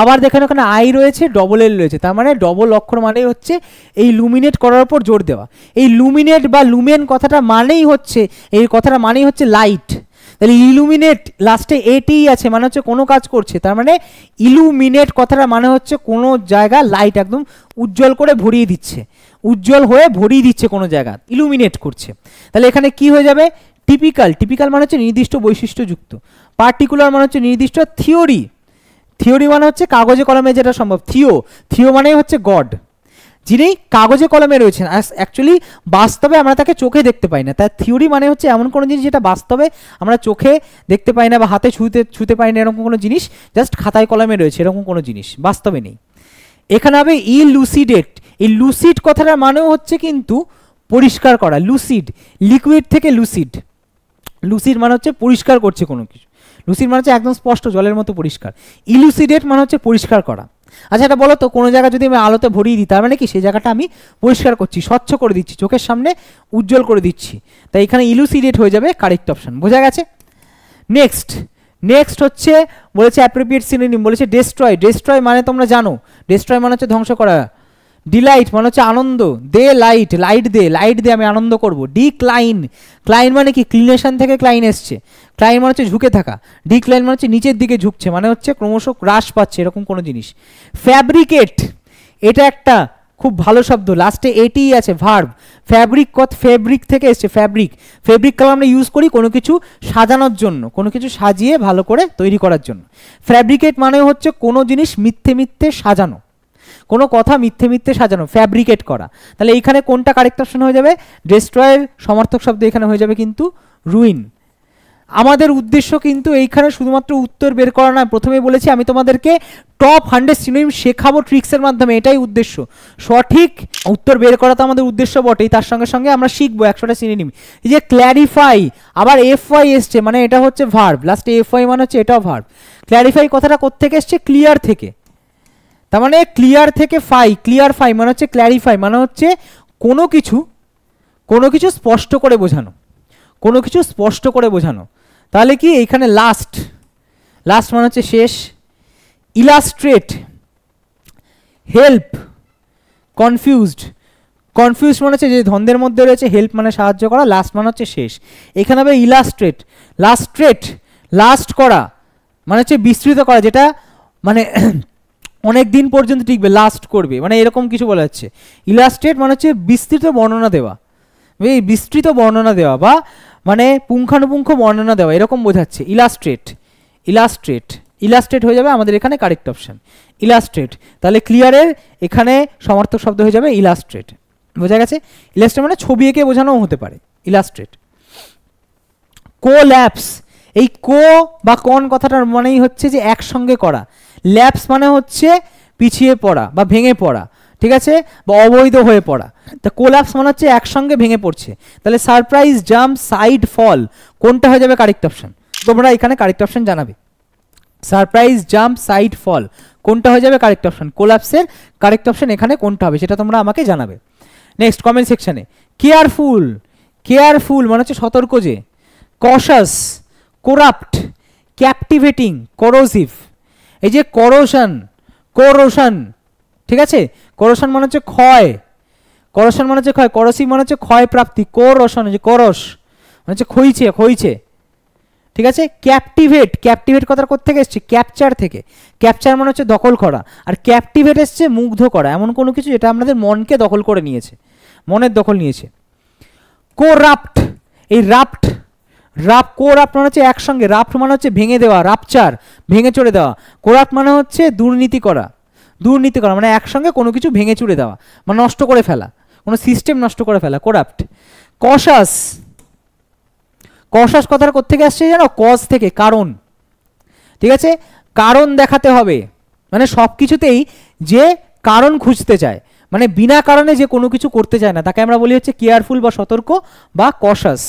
আবার দেখেন ওখানে আই রয়েছে, ডবল এল রয়েছে, তার মানে ডবল অক্ষর মানেই হচ্ছে এই লুমিনেট করার উপর জোর দেওয়া। এই লুমিনেট বা লুমেন কথাটা মানেই হচ্ছে, এই কথাটা মানেই হচ্ছে লাইট। তাহলে ইলুমিনেট লাস্টে এটি আছে মানে হচ্ছে কোনো কাজ করছে, তার মানে ইলুমিনেট কথাটা মানে হচ্ছে কোনো জায়গা লাইট একদম উজ্জ্বল করে ভরিয়ে দিচ্ছে, উজ্জ্বল হয়ে ভরিয়ে দিচ্ছে কোনো জায়গা, ইলুমিনেট করছে। তাহলে এখানে কি হয়ে যাবে? টিপিক্যাল, টিপিক্যাল মানে হচ্ছে নির্দিষ্ট বৈশিষ্ট্যযুক্ত। পার্টিকুলার মানে হচ্ছে নির্দিষ্ট। থিওরি, থিওরি মানে হচ্ছে কাগজে কলমে যেটা সম্ভব। থিও, থিও মানে হচ্ছে গড, যিনি কাগজে কলমে রয়েছেন, অ্যাকচুয়ালি বাস্তবে আমরা তাকে চোখে দেখতে পাই না। তাই থিওরি মানে হচ্ছে এমন কোনো জিনিস যেটা বাস্তবে আমরা চোখে দেখতে পাই না বা হাতে ছুঁতে পাই না, এরকম কোনো জিনিস, জাস্ট খাতায় কলমে রয়েছে এরকম কোনো জিনিস বাস্তবে নেই। এখানে হবে ইলুসিডেট। এই লুসিড কথাটার মানেও হচ্ছে কিন্তু পরিষ্কার করা। লুসিড, লিকুইড থেকে লুসিড, লুসিড মানে হচ্ছে পরিষ্কার করছে কোনো কিছু, লুসিড মানে হচ্ছে একদম স্পষ্ট জলের মতো পরিষ্কার। ইলুসিডেট মানে হচ্ছে পরিষ্কার করা। আচ্ছা এটা বলো তো, কোনো জায়গা যদি আমি আলোতে ভরিয়ে দিই তার মানে কি সেই জায়গাটা আমি পরিষ্কার করছি, স্বচ্ছ করে দিচ্ছি, চোখের সামনে উজ্জ্বল করে দিচ্ছি। তাই এখানে ইলুসিডেট হয়ে যাবে কারেক্ট অপশন। বোঝা গেছে? নেক্সট, নেক্সট হচ্ছে বলেছে অ্যাপ্রোপ্রিয়েট সিনোনিম, বলেছে ডেস্ট্রয়। ডেস্ট্রয় মানে তোমরা জানো, ডেস্ট্রয় মানে হচ্ছে ধ্বংস করা। ডিলাইট মানে হচ্ছে আনন্দ। দে লাইট, লাইট দে, লাইট দে আমি আনন্দ করব। ডিক্লাইন, ক্লাইন মানে কি ক্লিনেশন থেকে ক্লাইন এসছে, ক্লাইন মানে হচ্ছে ঝুঁকে থাকা। ডিক্লাইন মানে হচ্ছে নিচের দিকে ঝুঁকছে, মানে হচ্ছে ক্রমশ হ্রাস পাচ্ছে এরকম কোনো জিনিস। ফ্যাব্রিকেট, এটা একটা খুব ভালো শব্দ, লাস্টে এটি আছে ভার্ব। ফ্যাব্রিক ফেব্রিক থেকে এসছে, ফ্যাব্রিক। ফেব্রিক কালার আমরা ইউজ করি কোনো কিছু সাজানোর জন্য, কোনো কিছু সাজিয়ে ভালো করে তৈরি করার জন্য। ফ্যাব্রিকেট মানে হচ্ছে কোনো জিনিস মিথ্যে মিথ্যে সাজানো, কোনো কথা মিথ্যে মিথ্যে সাজানো, ফ্যাব্রিকেট করা। তাহলে এইখানে কোনটা কারেক্ট অপশন হয়ে যাবে? ডেস্ট্রয়ের সমার্থক শব্দ এখানে হয়ে যাবে কিন্তু রুইন। আমাদের উদ্দেশ্য কিন্তু এইখানে শুধুমাত্র উত্তর বের করা নয়, প্রথমে বলেছি আমি তোমাদেরকে টপ 100 সিনোনিম শেখাবো ট্রিক্সের মাধ্যমে, এটাই উদ্দেশ্য। সঠিক উত্তর বের করা তো আমাদের উদ্দেশ্য বটেই, তার সঙ্গে সঙ্গে আমরা শিখবো 100টা সিনোনিম। এই যে ক্ল্যারিফাই, আবার এফওয়াই এসছে, মানে এটা হচ্ছে ভার্ব, লাস্টে এফওয়াই মানে হচ্ছে এটাও ভার্ব। ক্ল্যারিফাই কথাটা কোত্থেকে এসছে? ক্লিয়ার থেকে, তার মানে ক্লিয়ার থেকে ফাই, ক্লিয়ার ফাই মানে হচ্ছে ক্ল্যারিফাই মানে হচ্ছে কোনো কিছু স্পষ্ট করে বোঝানো, কোনো কিছু স্পষ্ট করে বোঝানো। তাহলে কি এইখানে লাস্ট, লাস্ট মানে হচ্ছে শেষ। ইলাস্ট্রেট, হেল্প, কনফিউজড, কনফিউজ মানে হচ্ছে যে দ্বন্দ্বের মধ্যে রয়েছে, হেল্প মানে সাহায্য করা, লাস্ট মানে হচ্ছে শেষ। এখানে হবে ইলাস্ট্রেট। লাস্ট্রেট, লাস্ট করা মানে হচ্ছে বিস্তৃত করা, যেটা মানে অনেক দিন পর্যন্ত টিকবে, লাস্ট করবে, মানে এরকম কিছু বলা যাচ্ছে। ইলাস্ট্রেট মানে হচ্ছে বিস্তৃত বর্ণনা দেওয়া, এই বিস্তৃত বর্ণনা দেওয়া বা মানে পুঙ্খানুপুঙ্খ বর্ণনা দেওয়া এরকম বোঝাচ্ছে। ইলাস্ট্রেট, ইলাস্ট্রেট, ইলাস্ট্রেট হয়ে যাবে আমাদের এখানে কারেক্ট অপশন, ইলাস্ট্রেট। তাহলে ক্লিয়ারের এখানে সমার্থক শব্দ হয়ে যাবে ইলাস্ট্রেট। বোঝা গেছে? ইলাস্ট্রেট মানে ছবি এঁকে বোঝানোও হতে পারে, ইলাস্ট্রেট। কোল্যাপস, এই কো বা কোন কথাটার মানেই হচ্ছে যে একসঙ্গে করা। ল্যাপস মানে হচ্ছে পিছিয়ে পড়া বা ভেঙে পড়া, ঠিক আছে, বা অবৈধ হয়ে পড়া। তা কোল্যাপস মানে হচ্ছে একসঙ্গে ভেঙে পড়ছে। তাহলে সারপ্রাইজ, জাম্প, সাইড, ফল কোনটা হয়ে যাবে কারেক্ট অপশন? তোমরা এখানে কারেক্ট অপশন জানাবে। সারপ্রাইজ, জাম্প, সাইড, ফল কোনটা হয়ে যাবে কারেক্ট অপশন? কোল্যাপসের কারেক্ট অপশন এখানে কোনটা হবে সেটা তোমরা আমাকে জানাবে নেক্সট কমেন্ট সেকশনে। কেয়ারফুল, কেয়ারফুল মানে হচ্ছে সতর্ক যে। কশাস, কোরাপ্ট, ক্যাপটিভেটিং, করোসিভ। এই যে করোশন, কোরোশন, ঠিক আছে, করোশন মানে হচ্ছে ক্ষয়, করোশন মানে হচ্ছে ক্ষয়, করোসিভ মানে হচ্ছে ক্ষয় প্রাপ্তি, কোরোশন যে করস মানে হচ্ছে ক্ষয়ছে, ক্ষয়ছে, ঠিক আছে। ক্যাপটিভেট, ক্যাপটিভেট কথার কোথা থেকে এসছে? ক্যাপচার থেকে। ক্যাপচার মানে হচ্ছে দখল করা, আর ক্যাপটিভেট এসছে মুগ্ধ করা, এমন কোনো কিছু যেটা আমাদের মনকে দখল করে নিয়েছে, মনের দখল নিয়েছে। কোরাপ্ট, এই রাপ্ট, কোরাপ্ট মানে হচ্ছে একসঙ্গে, রাপ্ট মানে হচ্ছে ভেঙে দেওয়া, রাপচার ভেঙে চড়ে দেওয়া, কোরাপ্ট মানে হচ্ছে দুর্নীতি করা, দুর্নীতি করা মানে একসঙ্গে কোনো কিছু ভেঙে চুড়ে দেওয়া, মানে নষ্ট করে ফেলা, কোনো সিস্টেম নষ্ট করে ফেলা, কোরাপ্ট। কশাস, কশাস কথার কোত্থেকে আসছে জানো? কজ থেকে, কারণ, ঠিক আছে, কারণ দেখাতে হবে, মানে সব কিছুতেই যে কারণ খুঁজতে চায়, মানে বিনা কারণে যে কোনো কিছু করতে চায় না, তাকে আমরা বলি হচ্ছে কেয়ারফুল বা সতর্ক বা কশাস,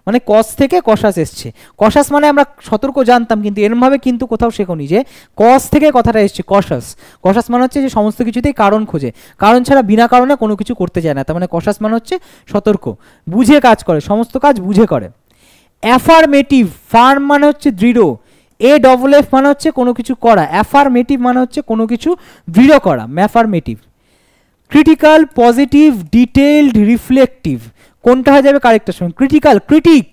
মানে কজ থেকে কশাস এসছে। কশাস মানে আমরা সতর্ক জানতাম, কিন্তু এরমভাবে কিন্তু কোথাও শেখনি যে কজ থেকে কথাটা এসছে কশাস। কশাস মানে হচ্ছে যে সমস্ত কিছুতেই কারণ খোঁজে, কারণ ছাড়া বিনা কারণে কোনো কিছু করতে চায় না, তার মানে কশাস মানে হচ্ছে সতর্ক, বুঝে কাজ করে, সমস্ত কাজ বুঝে করে। অ্যাফার্মেটিভ, ফার্ম মানে হচ্ছে দৃঢ়, এ ডবল এফ মানে হচ্ছে কোনো কিছু করা, অ্যাফার্মেটিভ মানে হচ্ছে কোনো কিছু দৃঢ় করা, affirmative. Critical, positive, detailed, reflective, কোনটা হয়ে যাবে কারেক্টের সঙ্গে? ক্রিটিক্যাল, ক্রিটিক,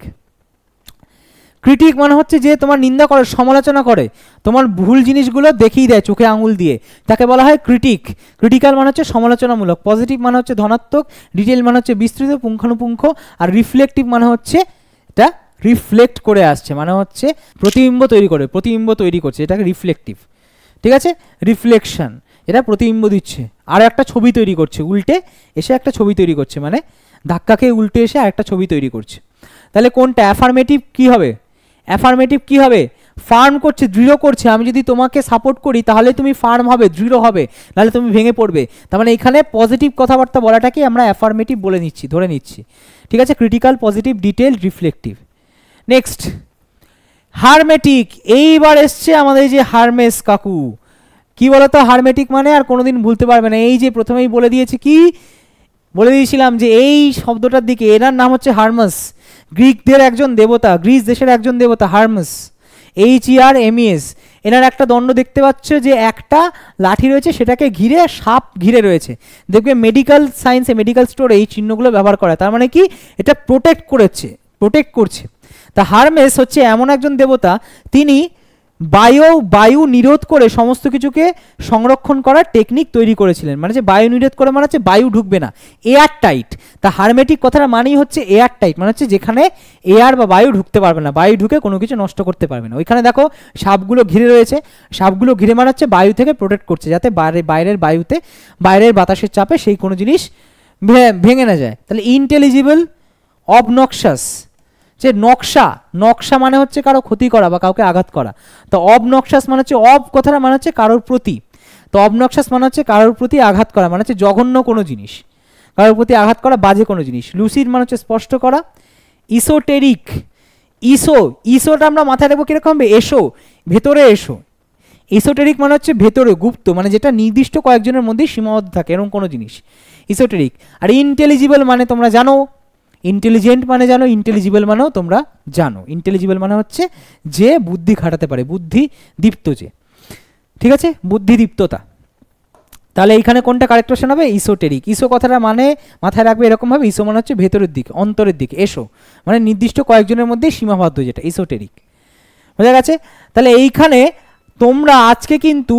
ক্রিটিক মানে হচ্ছে যে তোমার নিন্দা করে, সমালোচনা করে, তোমার ভুল জিনিসগুলো দেখিয়ে দেয় চোখে আঙুল দিয়ে, তাকে বলা হয় ক্রিটিক। ক্রিটিক্যাল মানে হচ্ছে সমালোচনামূলক, পজিটিভ মানে হচ্ছে ধনাত্মক, ডিটেইল মানে হচ্ছে বিস্তৃত পুঙ্খানুপুঙ্খ, আর রিফ্লেকটিভ মানে হচ্ছে এটা রিফ্লেক্ট করে আসছে, মানে হচ্ছে প্রতিবিম্ব তৈরি করে, প্রতিবিম্ব তৈরি করছে, এটাকে রিফ্লেকটিভ, ঠিক আছে। রিফ্লেকশন, এটা প্রতিবিম্ব দিচ্ছে, আর একটা ছবি তৈরি করছে, উল্টে এসে একটা ছবি তৈরি করছে, মানে ধাক্কা খেয়ে উল্টে এসে আরেকটা ছবি তৈরি করছে। তাহলে কোনটা? অ্যাফার্মেটিভ কি হবে? অ্যাফার্মেটিভ কি হবে? ফার্ম করছে, দৃঢ় করছে, আমি যদি তোমাকে সাপোর্ট করি তাহলে তুমি ফার্ম হবে, দৃঢ় হবে, নাহলে তুমি ভেঙে পড়বে, তার মানে এখানে পজিটিভ কথাবার্তা বলাটাকে আমরা অ্যাফার্মেটিভ বলে নিচ্ছি, ধরে নিচ্ছি, ঠিক আছে। Critical, positive, detail, reflective. Next hermetic, এইবার এসছে আমাদের যে হারমেস কাকু, কি বলতো হারমেটিক মানে? আর কোনোদিন ভুলতে পারবে না, এই যে প্রথমেই বলে দিয়েছি, কি বলে দিয়েছিলাম যে এই শব্দটার দিকে, এনার নাম হচ্ছে হারমাস, গ্রিকদের একজন দেবতা, গ্রিস দেশের একজন দেবতা হারমাস, HERMES। এনার একটা দণ্ড দেখতে পাচ্ছ যে একটা লাঠি রয়েছে, সেটাকে ঘিরে সাপ ঘিরে রয়েছে, দেখবে মেডিকেল সায়েন্সে, মেডিকেল স্টোরে এই চিহ্নগুলো ব্যবহার করা, তার মানে কি এটা প্রোটেক্ট করেছে, প্রোটেক্ট করছে। তা হারমেস হচ্ছে এমন একজন দেবতা, তিনি বায়ু নিরোধ করে সমস্ত কিছুকে সংরক্ষণ করার টেকনিক তৈরি করেছিলেন, মানে যে বায়ু নিরোধ করে মানে হচ্ছে বায়ু ঢুকবে না, এয়ার টাইট। তা হারমেটিক কথাটা মানেই হচ্ছে এয়ার টাইট, মানে হচ্ছে যেখানে এয়ার বা বায়ু ঢুকতে পারবে না, বায়ু ঢুকে কোনো কিছু নষ্ট করতে পারবে না। ওইখানে দেখো সাপগুলো ঘিরে রয়েছে, সাপগুলো ঘিরে মানে হচ্ছে বায়ু থেকে প্রোটেক্ট করছে, যাতে বাইরের বায়ুতে, বাইরের বাতাসের চাপে সেই কোনো জিনিস ভেঙে না যায়। তাহলে ইন্টেলিজিবল, অবনক্সাস, যে নকশা, নকশা মানে হচ্ছে কারো ক্ষতি করা বা কাউকে আঘাত করা, তো অবনক্সাস মানে হচ্ছে, অব কথাটা মানে হচ্ছে কারোর প্রতি, তো অবনক্সাস মানে হচ্ছে কারোর প্রতি আঘাত করা, মানে হচ্ছে জঘন্য কোনো জিনিস, কারোর প্রতি আঘাত করা, বাজে কোনো জিনিস। লুসিড মানে হচ্ছে স্পষ্ট করা। ইসোটেরিক, ইসোটা আমরা মাথায় রাখবো কিরকম হবে? এসো, ভেতরে এসো। ইসোটেরিক মানে হচ্ছে ভেতরে, গুপ্ত, মানে যেটা নির্দিষ্ট কয়েকজনের মধ্যেই সীমাবদ্ধ থাকে, এরকম কোনো জিনিস ইসোটেরিক। আর ইন্টেলিজিবল মানে তোমরা জানো, ইন্টেলিজেন্ট মানে জানো, ইন্টেলিজিবল মানেও তোমরা জানো। ইন্টেলিজিবল মানে হচ্ছে যে বুদ্ধি খাটাতে পারে, বুদ্ধি দীপ্ত যে, ঠিক আছে, বুদ্ধিদীপ্ততা। তাহলে এইখানে কোনটা কারেক্ট অপশন হবে? ইসোটেরিক। ইসো কথাটা মানে মাথায় রাখবে এরকমভাবে, ইসো মানে হচ্ছে ভেতরের দিকে, অন্তরের দিকে, এসো মানে নির্দিষ্ট কয়েকজনের মধ্যে সীমাবদ্ধ, যেটা ইসোটেরিক, বোঝা গেছে? তাহলে এইখানে তোমরা আজকে কিন্তু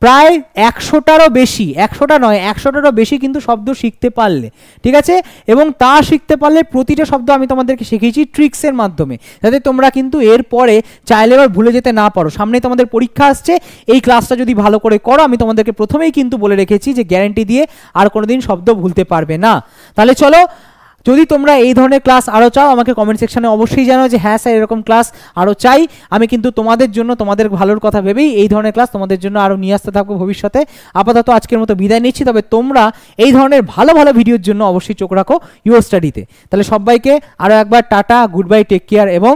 প্রায় 100টারও বেশি, 100টা নয় 100টারও বেশি কিন্তু শব্দ শিখতে পারলে, ঠিক আছে, এবং তা শিখতে পারলে প্রতিটা শব্দ আমি তোমাদেরকে শিখিয়েছি ট্রিক্সের মাধ্যমে, যাতে তোমরা কিন্তু এরপরে চাইলে এবার ভুলে যেতে না পারো। সামনে তোমাদের পরীক্ষা আসছে, এই ক্লাসটা যদি ভালো করে করো, আমি তোমাদেরকে প্রথমেই কিন্তু বলে রেখেছি যে গ্যারান্টি দিয়ে আর কোনোদিন শব্দ ভুলতে পারবে না। তাহলে চলো, যদি তোমরা এই ধরনের ক্লাস আরও চাও, আমাকে কমেন্ট সেকশনে অবশ্যই জানাও যে হ্যাঁ স্যার এরকম ক্লাস আরও চাই। আমি কিন্তু তোমাদের জন্য, তোমাদের ভালোর কথা ভেবেই এই ধরনের ক্লাস তোমাদের জন্য আরও নিয়ে আসতে থাকবো ভবিষ্যতে। আপাতত আজকের মতো বিদায় নিচ্ছি, তবে তোমরা এই ধরনের ভালো ভালো ভিডিওর জন্য অবশ্যই চোখ রাখো ইউর স্টাডিতে। তাহলে সবাইকে আরও একবার টাটা, গুড বাই, টেক কেয়ার এবং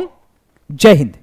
জয় হিন্দ।